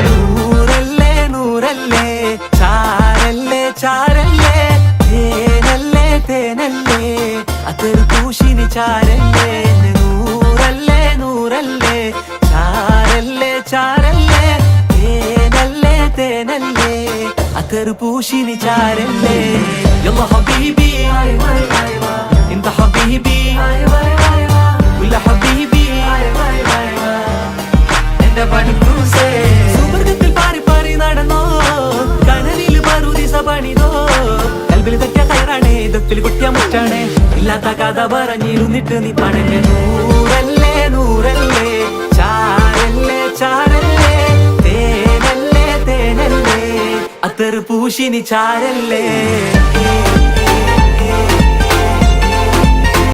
നൂറല്ലേ നൂറല്ലേ ചാരല്ലേ ചാരല്ലേ തേനല്ലേ തേനല്ലേ അതൊരു പൂശിനി ചാരല്ലേ നൂറല്ലേ നൂറല്ലേ ചാരല്ലേ ചാരല്ലേ തേനല്ലേ തേനല്ലേ അതൊരു പൂശിനി ചാരല്ലേ യല്ലാ ഹബീബി انت حبيبي ولا حبيبي എന്റെ പണിക്കൂസേ സുവർഗത്തിൽ പാറി പാറി നടന്നോ കനലിൽ പറുദിസ പണിതോ കൽബിൽ തെറ്റിയ കയറാണേ ദത്തിൽ കുട്ടിയ മുറ്റാണേ ഇല്ലാത്ത കഥ പറഞ്ഞിരുന്നിട്ട് നീ പണഞ്ഞ നൂറല്ലേ നൂറല്ലേ ചാരല്ലേ ചാരല്ലേ തേനല്ലേ തേനല്ലേ അത്തറ് പൂശിനി ചാരല്ലേ